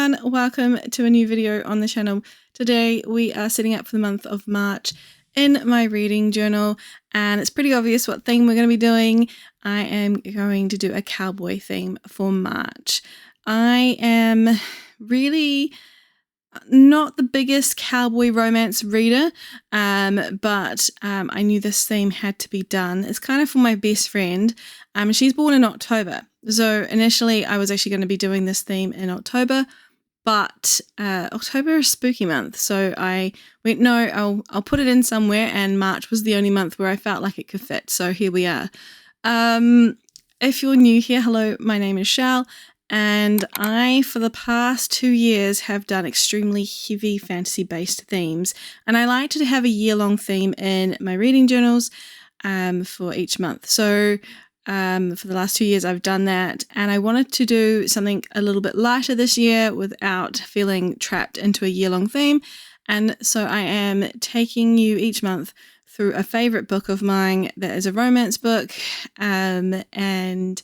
everyone, welcome to a new video on the channel. Today we are setting up for the month of March in my reading journal, and it's pretty obvious what theme we're going to be doing. I am going to do a cowboy theme for March. I am really not the biggest cowboy romance reader, but I knew this theme had to be done. It's kind of for my best friend. She's born in October. So initially I was actually going to be doing this theme in October, but October is spooky month. So I went, no, I'll put it in somewhere, and March was the only month where I felt like it could fit. So here we are. If you're new here, hello, my name is Shal, and I, for the past 2 years, have done extremely heavy fantasy-based themes. And I like to have a year-long theme in my reading journals for each month. So for the last 2 years, I've done that, and I wanted to do something a little bit lighter this year without feeling trapped into a year-long theme. And so I am taking you each month through a favorite book of mine that is a romance book, and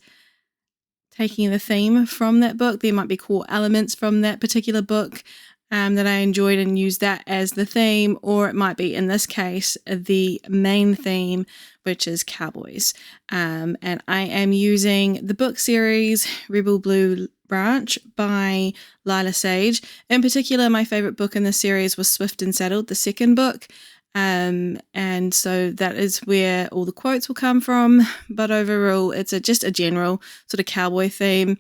taking the theme from that book. There might be core elements from that particular book that I enjoyed and use that as the theme, or it might be, in this case, the main theme, which is cowboys. And I am using the book series Rebel Blue Branch by Lyla Sage. In particular, my favorite book in the series was Swift and Saddled, the second book. And so that is where all the quotes will come from. But overall, it's just a general sort of cowboy theme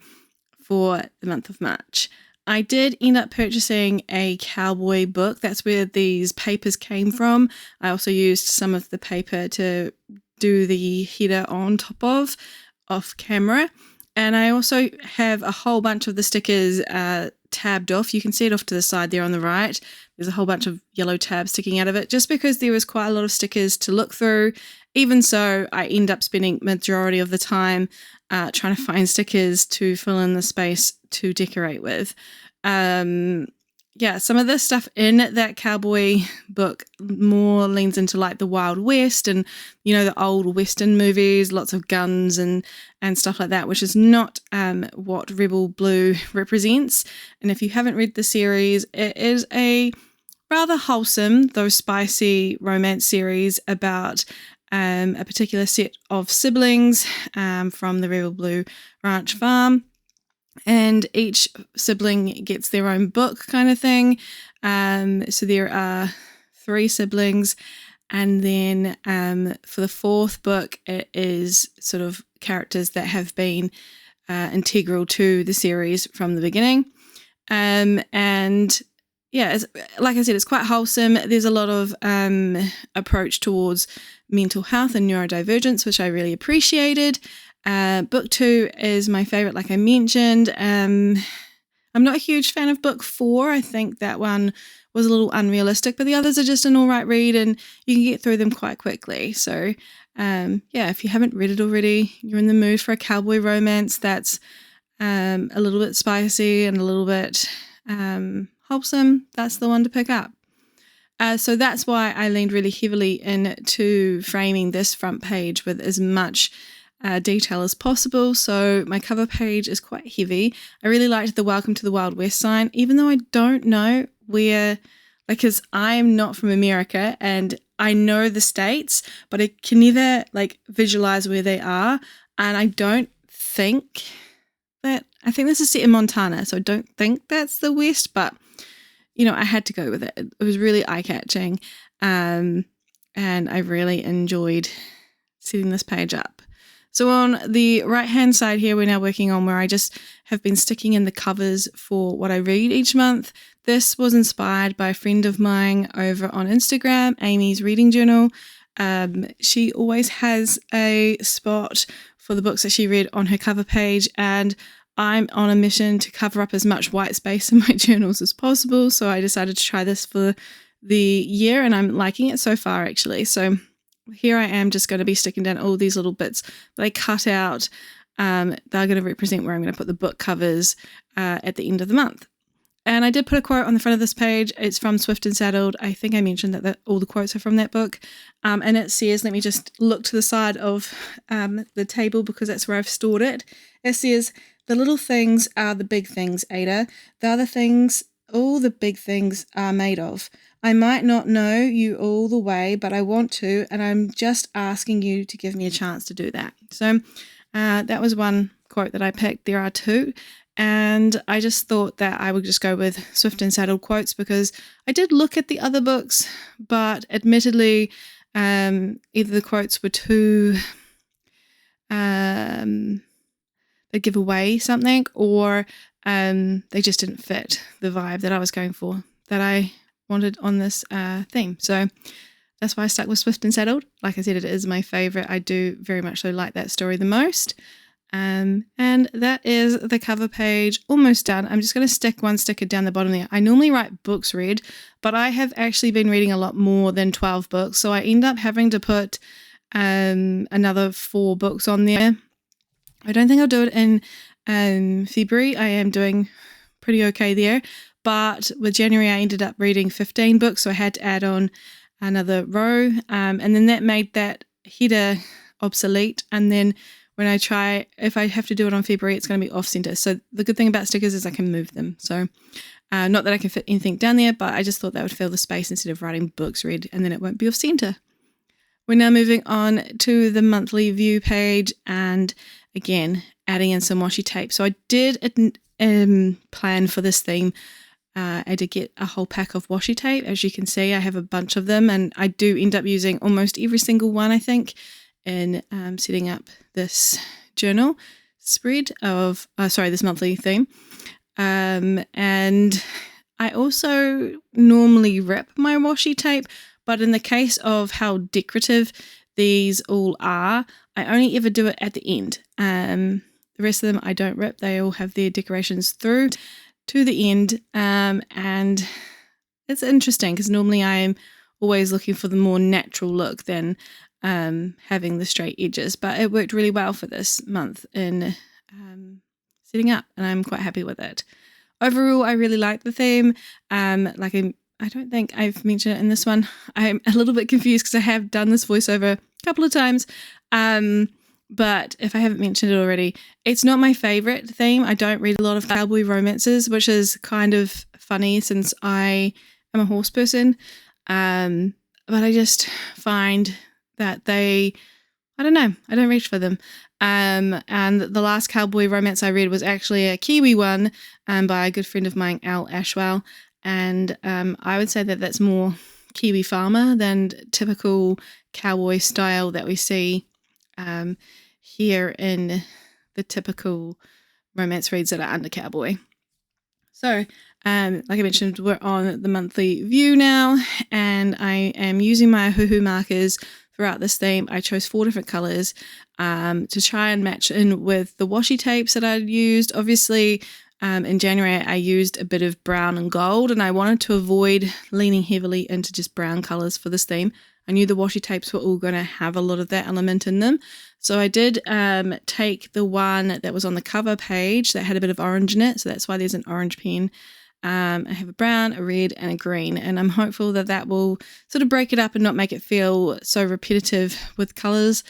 for the month of March. I did end up purchasing a cowboy book. That's where these papers came from. I also used some of the paper to do the header on top of, off camera. And I also have a whole bunch of the stickers tabbed off. You can see it off to the side there on the right. There's a whole bunch of yellow tabs sticking out of it, just because there was quite a lot of stickers to look through. Even so, I end up spending majority of the time trying to find stickers to fill in the space to decorate with. Some of the stuff in that cowboy book more leans into like the Wild West and, you know, the old Western movies, lots of guns and stuff like that, which is not what Rebel Blue represents. And if you haven't read the series, it is a rather wholesome, though spicy romance series about a particular set of siblings from the Rebel Blue Ranch farm. And each sibling gets their own book kind of thing. So there are 3 siblings. And then for the 4th book, it is sort of characters that have been integral to the series from the beginning. Like I said, it's quite wholesome. There's a lot of approach towards mental health and neurodivergence, which I really appreciated. Book 2 is my favorite, like I mentioned. I'm not a huge fan of book 4. I think that one was a little unrealistic, but the others are just an all right read, and you can get through them quite quickly. So, if you haven't read it already, you're in the mood for a cowboy romance that's a little bit spicy and a little bit wholesome, that's the one to pick up. So that's why I leaned really heavily into framing this front page with as much detail as possible. So my cover page is quite heavy. I really liked the Welcome to the Wild West sign, even though I don't know where, because I'm not from America and I know the states, but I can never visualize where they are. And I don't think I think this is set in Montana, so I don't think that's the West, but you know, I had to go with it. It was really eye-catching, and I really enjoyed setting this page up. So on the right-hand side here, we're now working on where I just have been sticking in the covers for what I read each month. This was inspired by a friend of mine over on Instagram, Amy's Reading Journal. She always has a spot for the books that she read on her cover page, and I'm on a mission to cover up as much white space in my journals as possible. So I decided to try this for the year, and I'm liking it so far, actually. So here I am just going to be sticking down all these little bits that I cut out. They're going to represent where I'm going to put the book covers at the end of the month. And I did put a quote on the front of this page. It's from Swift and Saddled. I think I mentioned that all the quotes are from that book. And it says, let me just look to the side of the table because that's where I've stored it. It says, The little things are the big things, Ada. They're the things all the big things are made of. I might not know you all the way, but I want to, and I'm just asking you to give me a chance to do that. So that was one quote that I picked. There are two, and I just thought that I would just go with Swift and Saddle quotes because I did look at the other books, but admittedly, either the quotes were too they give away something, or they just didn't fit the vibe that I was going for, that I wanted on this theme. So that's why I stuck with Swift and Saddled. Like I said, it is my favorite. I do very much so like that story the most. And that is the cover page almost done. I'm just going to stick one sticker down the bottom there. I normally write books read, but I have actually been reading a lot more than 12 books. So I end up having to put another 4 books on there. I don't think I'll do it in February. I am doing pretty okay there. But with January, I ended up reading 15 books. So I had to add on another row. And then that made that header obsolete. And then when I try, if I have to do it on February, it's going to be off center. So the good thing about stickers is I can move them. So not that I can fit anything down there, but I just thought that would fill the space instead of writing books read, and then it won't be off center. We're now moving on to the monthly view page, and again, adding in some washi tape. So I did plan for this theme. I did get a whole pack of washi tape. As you can see, I have a bunch of them, and I do end up using almost every single one, I think, in setting up this journal spread of, this monthly theme. And I also normally rip my washi tape, but in the case of how decorative these all are, I only ever do it at the end. The rest of them I don't rip. They all have their decorations through to the end. And it's interesting because normally I am always looking for the more natural look than having the straight edges. But it worked really well for this month in setting up, and I'm quite happy with it. Overall, I really like the theme. I don't think I've mentioned it in this one. I'm a little bit confused because I have done this voiceover a couple of times. But if I haven't mentioned it already, it's not my favorite theme. I don't read a lot of cowboy romances, which is kind of funny since I am a horse person. But I just find that I don't reach for them. And the last cowboy romance I read was actually a Kiwi one by a good friend of mine, 𝓚𝓚. And I would say that that's more Kiwi farmer than typical cowboy style that we see here in the typical romance reads that are under cowboy. So, like I mentioned, we're on the monthly view now, and I am using my hoo-hoo markers throughout this theme. I chose 4 different colours to try and match in with the washi tapes that I'd used. Obviously, in January, I used a bit of brown and gold, and I wanted to avoid leaning heavily into just brown colours for this theme. I knew the washi tapes were all going to have a lot of that element in them. So I did take the one that was on the cover page that had a bit of orange in it. So that's why there's an orange pen. I have a brown, a red, and a green, and I'm hopeful that that will sort of break it up and not make it feel so repetitive with colours.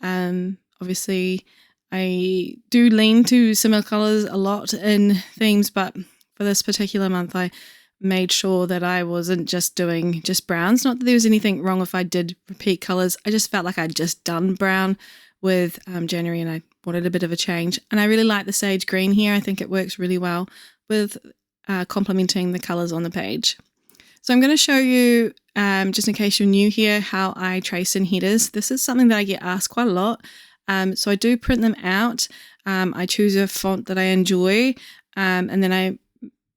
Obviously, I do lean to similar colours a lot in themes, but for this particular month, I made sure that I wasn't just doing just browns. Not that there was anything wrong if I did repeat colours. I just felt like I'd just done brown with January, and I wanted a bit of a change. And I really like the sage green here. I think it works really well with complementing the colours on the page. So I'm going to show you, just in case you're new here, how I trace in headers. This is something that I get asked quite a lot. So I do print them out. I choose a font that I enjoy, and then I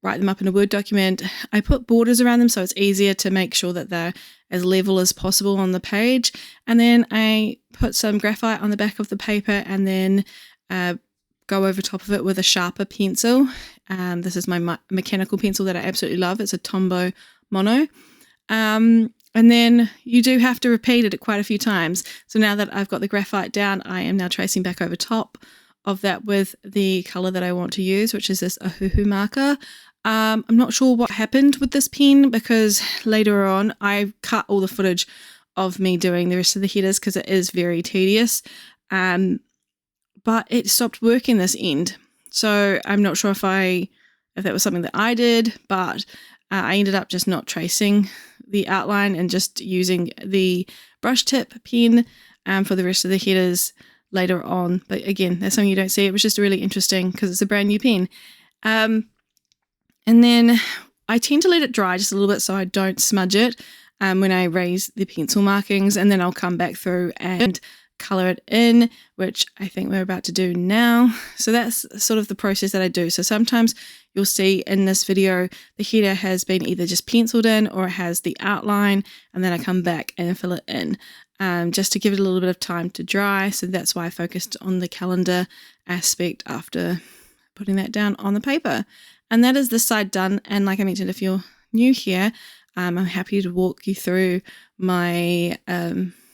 write them up in a Word document. I put borders around them so it's easier to make sure that they're as level as possible on the page. And then I put some graphite on the back of the paper and then go over top of it with a sharper pencil. This is my mechanical pencil that I absolutely love. It's a Tombow Mono. And then you do have to repeat it quite a few times. So now that I've got the graphite down, I am now tracing back over top of that with the colour that I want to use, which is this Ohuhu marker. I'm not sure what happened with this pen because later on I cut all the footage of me doing the rest of the headers because it is very tedious. But it stopped working this end. So I'm not sure if that was something that I did, but I ended up just not tracing the outline and just using the brush tip pen for the rest of the headers later on. But again, that's something you don't see. It was just really interesting because it's a brand new pen. And then I tend to let it dry just a little bit so I don't smudge it when I raise the pencil markings, and then I'll come back through and color it in, which I think we're about to do now. So that's sort of the process that I do. So sometimes you'll see in this video the header has been either just penciled in or it has the outline, and then I come back and fill it in just to give it a little bit of time to dry. So that's why I focused on the calendar aspect after putting that down on the paper. And that is this side done. And like I mentioned, if you're new here, I'm happy to walk you through my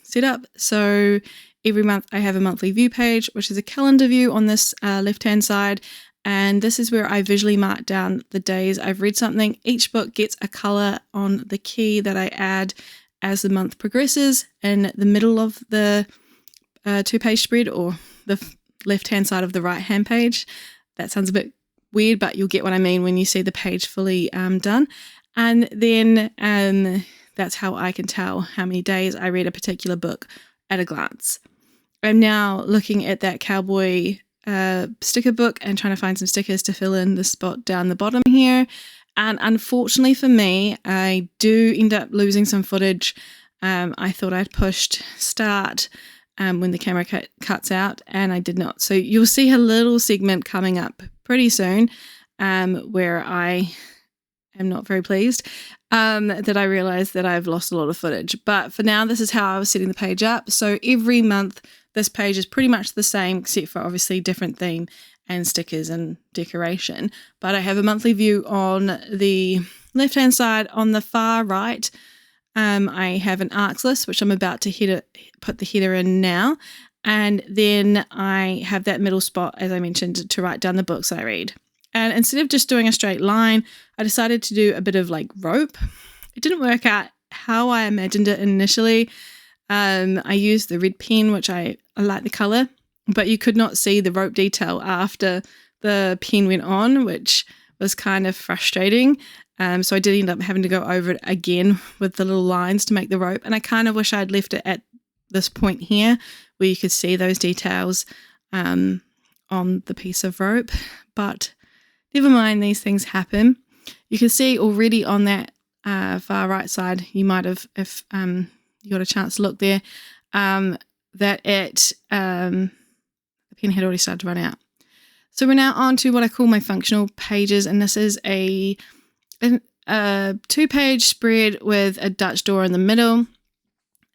setup. So every month I have a monthly view page, which is a calendar view on this left-hand side. And this is where I visually mark down the days I've read something. Each book gets a color on the key that I add as the month progresses. In the middle of the 2-page spread, or the left-hand side of the right-hand page. That sounds a bit weird, but you'll get what I mean when you see the page fully done. And then that's how I can tell how many days I read a particular book at a glance. I'm now looking at that cowboy sticker book and trying to find some stickers to fill in the spot down the bottom here. And unfortunately for me, I do end up losing some footage. I thought I'd pushed start when the camera cuts out, and I did not. So you'll see a little segment coming up pretty soon where I am not very pleased that I realized that I've lost a lot of footage. But for now, this is how I was setting the page up. So every month, this page is pretty much the same, except for obviously different theme and stickers and decoration. But I have a monthly view on the left-hand side. On the far right, I have an arcs list, which I'm about to put the header in now. And then I have that middle spot, as I mentioned, to write down the books I read. And instead of just doing a straight line, I decided to do a bit of like rope. It didn't work out how I imagined it initially. I used the red pen, which I like the color, but you could not see the rope detail after the pen went on, which was kind of frustrating. So I did end up having to go over it again with the little lines to make the rope. And I kind of wish I'd left it at this point here where you could see those details on the piece of rope. But never mind, these things happen. You can see already on that far right side, you might have, if you got a chance to look there, that the pen had already started to run out. So we're now on to what I call my functional pages, and this is a 2-page spread with a Dutch door in the middle.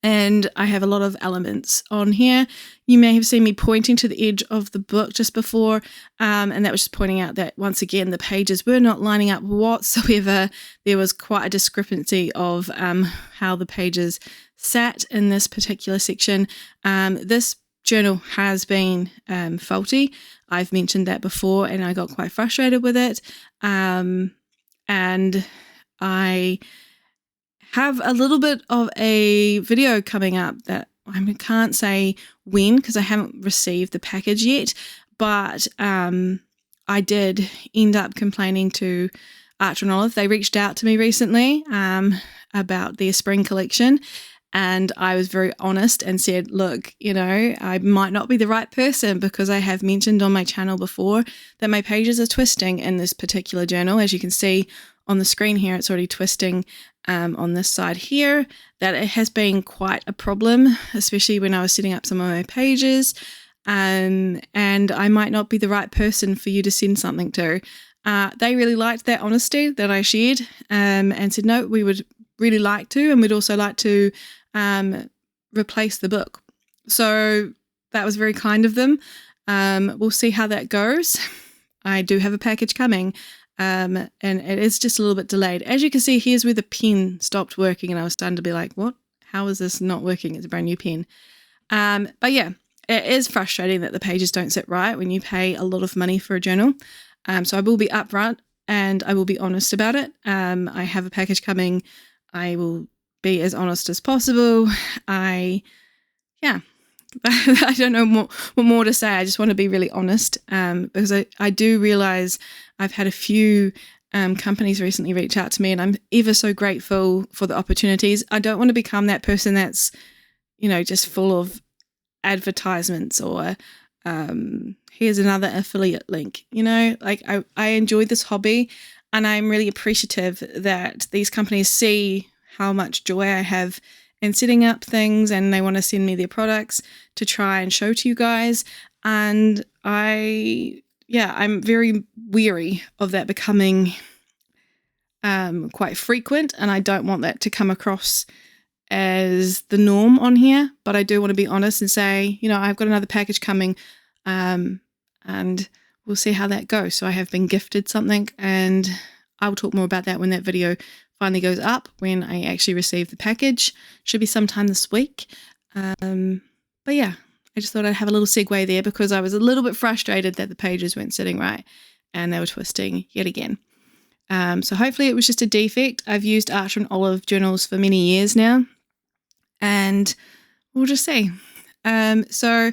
And I have a lot of elements on here. You may have seen me pointing to the edge of the book just before, and that was just pointing out that once again the pages were not lining up whatsoever. There was quite a discrepancy of how the pages sat in this particular section. This journal has been faulty. I've mentioned that before, and I got quite frustrated with it. And I have a little bit of a video coming up that I can't say when because I haven't received the package yet, but I did end up complaining to Archer and Olive. They reached out to me recently about their spring collection, and I was very honest and said, look, I might not be the right person because I have mentioned on my channel before that my pages are twisting in this particular journal. As you can see on the screen here, it's already twisting on this side here, that it has been quite a problem, especially when I was setting up some of my pages, and I might not be the right person for you to send something to. They really liked that honesty that I shared and said, no, we would really like to, and we'd also like to replace the book. So that was very kind of them. We'll see how that goes. I do have a package coming. And it is just a little bit delayed. As you can see, here's where the pen stopped working, and I was starting to be like, what? How is this not working? It's a brand new pen. But yeah, it is frustrating that the pages don't sit right when you pay a lot of money for a journal. So I will be upfront and I will be honest about it. I have a package coming. I will be as honest as possible. I don't know what more to say. I just want to be really honest, because I do realize I've had a few companies recently reach out to me, and I'm ever so grateful for the opportunities. I don't want to become that person that's, just full of advertisements or here's another affiliate link. I enjoy this hobby, and I'm really appreciative that these companies see how much joy I have in setting up things, and they want to send me their products to try and show to you guys. And I'm very weary of that becoming quite frequent, and I don't want that to come across as the norm on here. But I do want to be honest and say, I've got another package coming, and we'll see how that goes. So I have been gifted something, and I'll talk more about that when that video finally goes up, when I actually receive the package. Should be sometime this week. But yeah, I just thought I'd have a little segue there, because I was a little bit frustrated that the pages weren't sitting right and they were twisting yet again. So hopefully it was just a defect. I've used Art and Olive journals for many years now, and we'll just see. So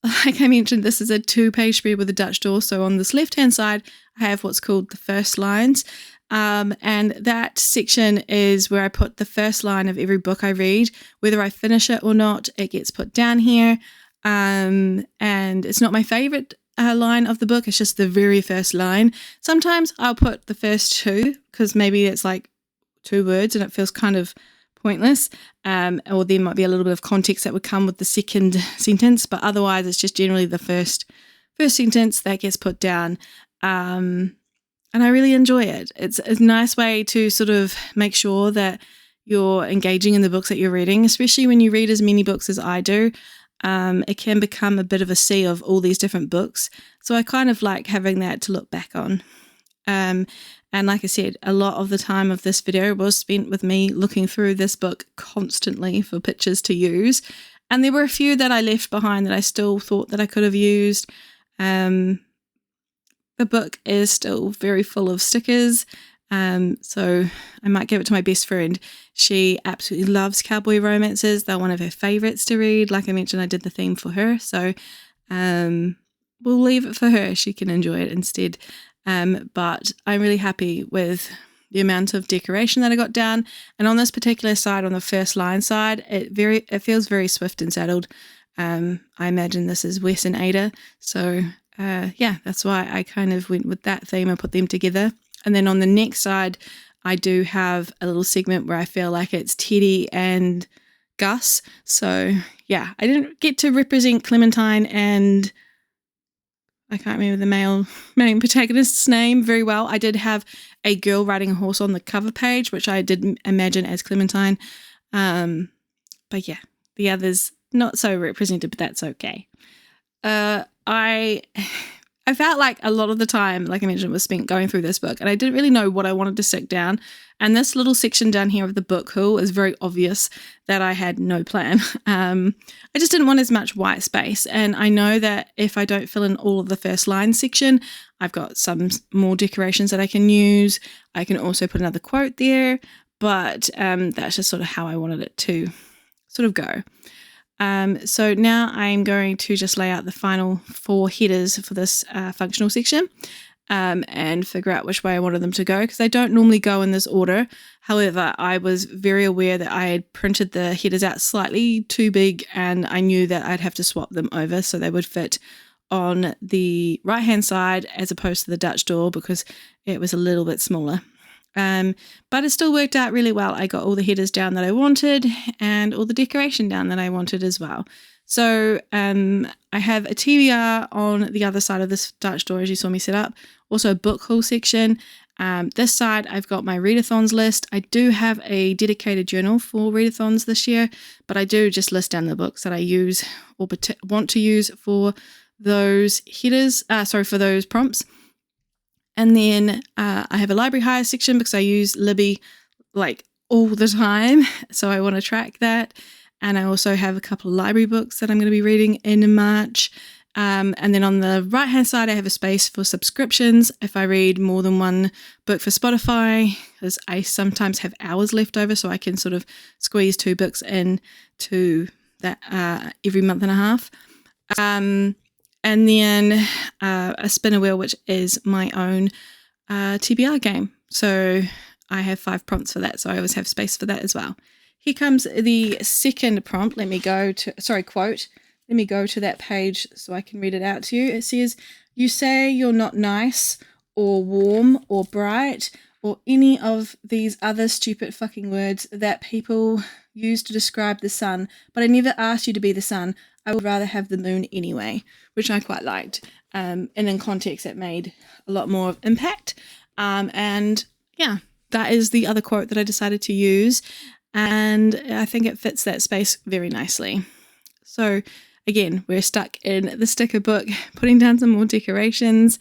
like I mentioned, this is a 2-page spread with a Dutch door. So on this left-hand side, I have what's called the first lines. And that section is where I put the first line of every book I read. Whether I finish it or not, it gets put down here. And it's not my favorite line of the book. It's just the very first line. Sometimes I'll put the first 2, because maybe it's like 2 words and it feels kind of pointless. Or there might be a little bit of context that would come with the second sentence, but otherwise it's just generally the first sentence that gets put down. And I really enjoy it. It's a nice way to sort of make sure that you're engaging in the books that you're reading, especially when you read as many books as I do. It can become a bit of a sea of all these different books. So I kind of like having that to look back on. And like I said, a lot of the time of this video was spent with me looking through this book constantly for pictures to use. And there were a few that I left behind that I still thought that I could have used. The book is still very full of stickers, so I might give it to my best friend. She absolutely loves cowboy romances. They're one of her favourites to read. Like I mentioned, I did the theme for her, so we'll leave it for her. She can enjoy it instead. But I'm really happy with the amount of decoration that I got down. And on this particular side, on the first line side, it feels very swift and saddled. I imagine this is Wes and Ada, so that's why I kind of went with that theme and put them together. And then on the next side, I do have a little segment where I feel like it's Teddy and Gus. So yeah, I didn't get to represent Clementine and I can't remember the main protagonist's name very well. I did have a girl riding a horse on the cover page, which I did imagine as Clementine. But yeah, the others not so represented, but that's okay. I felt like a lot of the time, like I mentioned, was spent going through this book, and I didn't really know what I wanted to stick down. And this little section down here of the book haul is very obvious that I had no plan. I just didn't want as much white space. And I know that if I don't fill in all of the first line section, I've got some more decorations that I can use. I can also put another quote there, but that's just sort of how I wanted it to sort of go. So now I'm going to just lay out the final 4 headers for this functional section and figure out which way I wanted them to go, because they don't normally go in this order. However, I was very aware that I had printed the headers out slightly too big, and I knew that I'd have to swap them over so they would fit on the right hand side as opposed to the Dutch door, because it was a little bit smaller. But it still worked out really well. I got all the headers down that I wanted and all the decoration down that I wanted as well. So I have a TBR on the other side of this Dutch door, as you saw me set up. Also a book haul section. This side I've got my readathons list. I do have a dedicated journal for readathons this year, but I do just list down the books that I use or want to use for those headers, for those prompts. And then I have a library hire section because I use Libby like all the time. So I want to track that. And I also have a couple of library books that I'm going to be reading in March. And then on the right hand side, I have a space for subscriptions. If I read more than one book for Spotify, because I sometimes have hours left over, so I can sort of squeeze 2 books in to that every month and a half. And then a spinner wheel, which is my own TBR game. So I have 5 prompts for that, so I always have space for that as well. Here comes the second prompt. Let me go to, quote. Let me go to that page so I can read it out to you. It says, "You say you're not nice or warm or bright or any of these other stupid fucking words that people use to describe the sun, but I never asked you to be the sun. I would rather have the moon anyway," which I quite liked. And in context, it made a lot more impact. And yeah, that is the other quote that I decided to use. And I think it fits that space very nicely. So again, we're stuck in the sticker book, putting down some more decorations.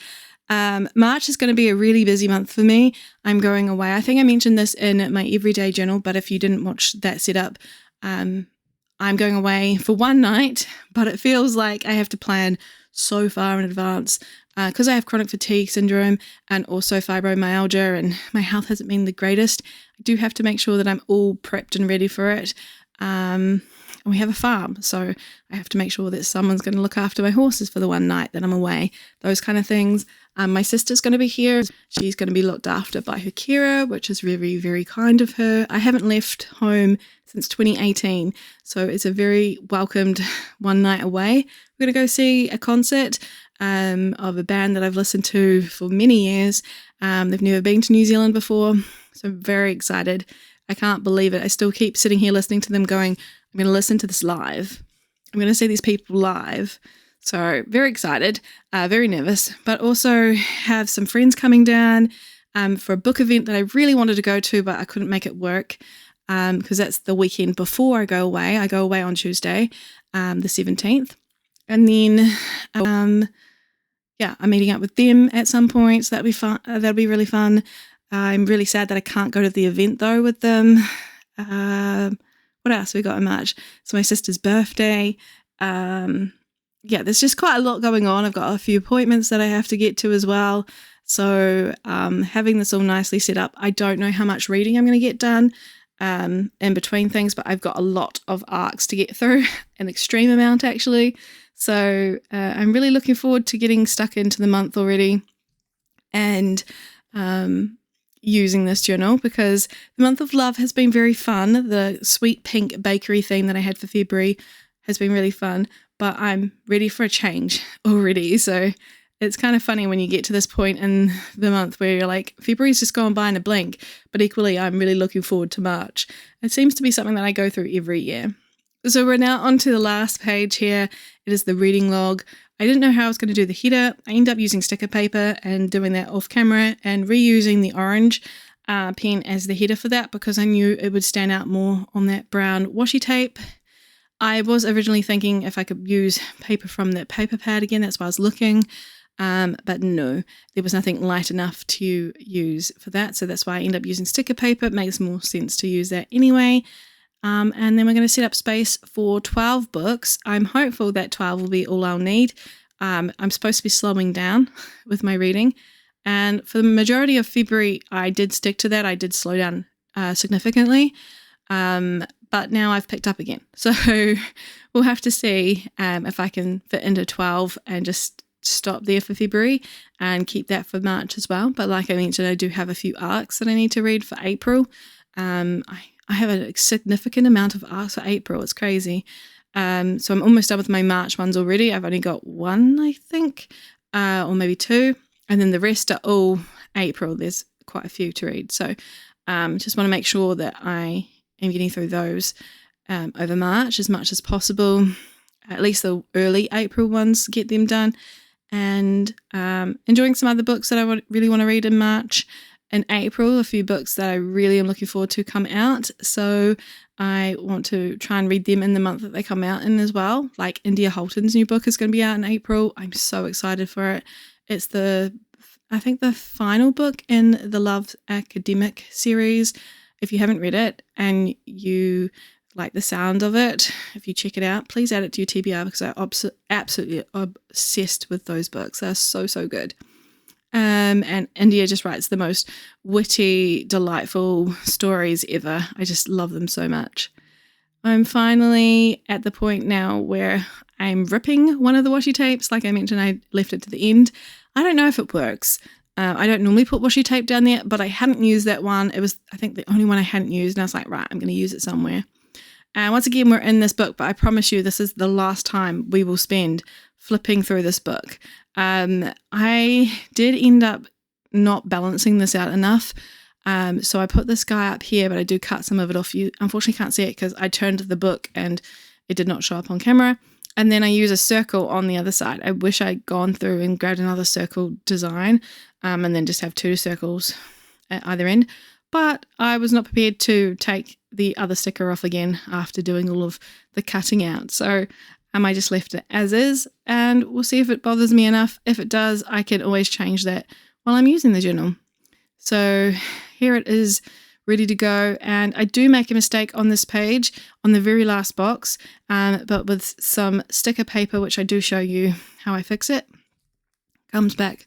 March is going to be a really busy month for me. I'm going away. I think I mentioned this in my everyday journal, but if you didn't watch that setup, I'm going away for one night, but it feels like I have to plan so far in advance because I have chronic fatigue syndrome and also fibromyalgia, and my health hasn't been the greatest. I do have to make sure that I'm all prepped and ready for it. And we have a farm, so I have to make sure that someone's going to look after my horses for the one night that I'm away, those kind of things. My sister's going to be here. She's going to be looked after by her carer, which is very, very kind of her. I haven't left home since 2018, so it's a very welcomed one night away. We're going to go see a concert of a band that I've listened to for many years. They've never been to New Zealand before, so I'm very excited. I can't believe it. I still keep sitting here listening to them going, I'm going to listen to this live. I'm going to see these people live. So very excited, very nervous, but also have some friends coming down for a book event that I really wanted to go to, but I couldn't make it work because that's the weekend before I go away. I go away on Tuesday, the 17th. And then, I'm meeting up with them at some point, so that'll be fun. That'll be really fun. I'm really sad that I can't go to the event though with them. What else we got in March? It's my sister's birthday. There's just quite a lot going on. I've got a few appointments that I have to get to as well. So having this all nicely set up, I don't know how much reading I'm going to get done in between things, but I've got a lot of arcs to get through, an extreme amount actually. So I'm really looking forward to getting stuck into the month already and using this journal because the month of love has been very fun. The sweet pink bakery theme that I had for February has been really fun, but I'm ready for a change already. So it's kind of funny when you get to this point in the month where you're like, February's just gone by in a blink, but equally I'm really looking forward to March. It seems to be something that I go through every year. So we're now on to the last page here. It is the reading log. I didn't know how I was going to do the header. I ended up using sticker paper and doing that off camera and reusing the orange pen as the header for that because I knew it would stand out more on that brown washi tape. I was originally thinking if I could use paper from that paper pad again, that's why I was looking. But no, there was nothing light enough to use for that. So that's why I ended up using sticker paper. It makes more sense to use that anyway. And then we're going to set up space for 12 books. I'm hopeful that 12 will be all I'll need. I'm supposed to be slowing down with my reading. And for the majority of February, I did stick to that. I did slow down significantly. But now I've picked up again. So we'll have to see if I can fit into 12 and just stop there for February and keep that for March as well. But like I mentioned, I do have a few arcs that I need to read for April. I have a significant amount of arcs for April. It's crazy. So I'm almost done with my March ones already. I've only got one, I think, or maybe two. And then the rest are all April. There's quite a few to read. So just want to make sure that I am getting through those over March as much as possible. At least the early April ones, get them done. And enjoying some other books that I really want to read in March. In April, a few books that I really am looking forward to come out. So I want to try and read them in the month that they come out in as well. Like India Holton's new book is going to be out in April. I'm so excited for it. It's I think the final book in the Love Academic series. If you haven't read it and you like the sound of it, if you check it out, please add it to your TBR because I'm absolutely obsessed with those books. They're so, so good. And India just writes the most witty, delightful stories ever. I just love them so much. I'm finally at the point now where I'm ripping one of the washi tapes. Like I mentioned, I left it to the end. I don't know if it works. I don't normally put washi tape down there, but I hadn't used that one. It was, I think, the only one I hadn't used. And I was like, right, I'm going to use it somewhere. And once again, we're in this book, but I promise you this is the last time we will spend flipping through this book. I did end up not balancing this out enough. So I put this guy up here, but I do cut some of it off. You unfortunately can't see it because I turned the book and it did not show up on camera. And then I use a circle on the other side. I wish I'd gone through and grabbed another circle design and then just have 2 circles at either end. But I was not prepared to take the other sticker off again after doing all of the cutting out. So I just left it as is, and we'll see if it bothers me enough. If it does, I can always change that while I'm using the journal. So here it is, ready to go. And I do make a mistake on this page, on the very last box, but with some sticker paper, which I do show you how I fix it, comes back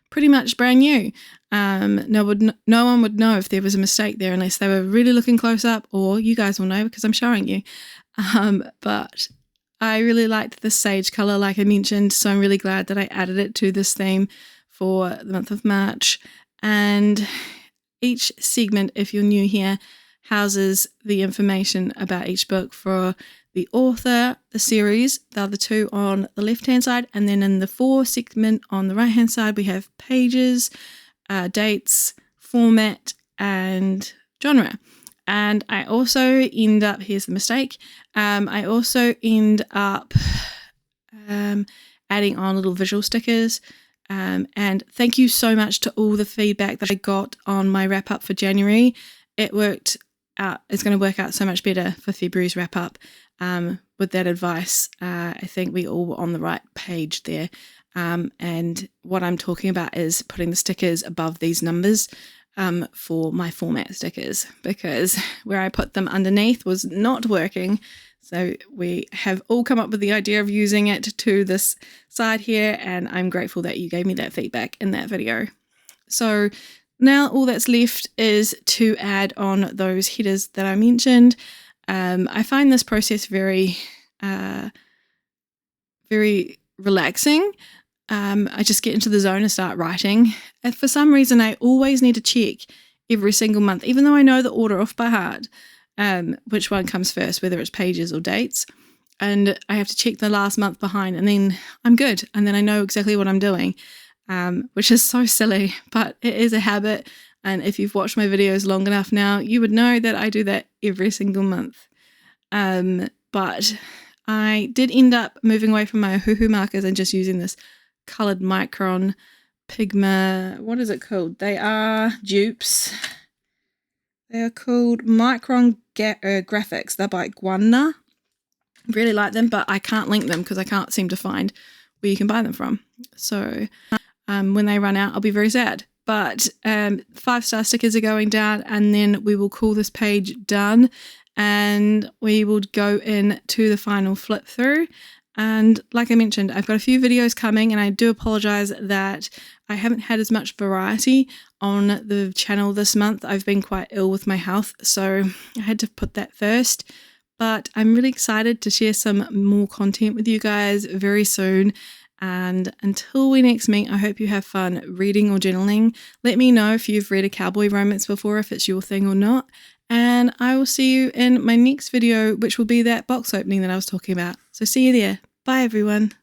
pretty much brand new. No one would know if there was a mistake there unless they were really looking close up, or you guys will know because I'm showing you. But I really liked the sage color, like I mentioned, so I'm really glad that I added it to this theme for the month of March. And each segment, if you're new here, houses the information about each book for the author, the series, the other 2 on the left-hand side, and then in the 4 segment on the right-hand side, we have pages, dates, format, and genre. And I also end up, here's the mistake, I also end up adding on little visual stickers. And thank you so much to all the feedback that I got on my wrap up for January. It worked out, it's going to work out so much better for February's wrap up with that advice. I think we all were on the right page there. And what I'm talking about is putting the stickers above these numbers for my format stickers, because where I put them underneath was not working. So we have all come up with the idea of using it to this side here, and I'm grateful that you gave me that feedback in that video. So now all that's left is to add on those headers that I mentioned. I find this process very relaxing. I just get into the zone and start writing. And for some reason, I always need to check every single month, even though I know the order off by heart, which one comes first, whether it's pages or dates. And I have to check the last month behind, and then I'm good. And then I know exactly what I'm doing, which is so silly, but it is a habit. And if you've watched my videos long enough now, you would know that I do that every single month. But I did end up moving away from my 𝓠𝓠 markers and just using this coloured micron Pigma, what is it called? They are dupes. They are called Micron Graphics. They're by 𝓤𝓮𝓷𝓷𝓽𝓭. Really like them, but I can't link them because I can't seem to find where you can buy them from. So when they run out, I'll be very sad. But 5-star stickers are going down, and then we will call this page done, and we will go into the final flip through. And like I mentioned, I've got a few videos coming, and I do apologize that I haven't had as much variety on the channel this month. I've been quite ill with my health, so I had to put that first. But I'm really excited to share some more content with you guys very soon. And until we next meet, I hope you have fun reading or journaling. Let me know if you've read a cowboy romance before, if it's your thing or not. And I will see you in my next video, which will be that box opening that I was talking about. So see you there. Bye, everyone.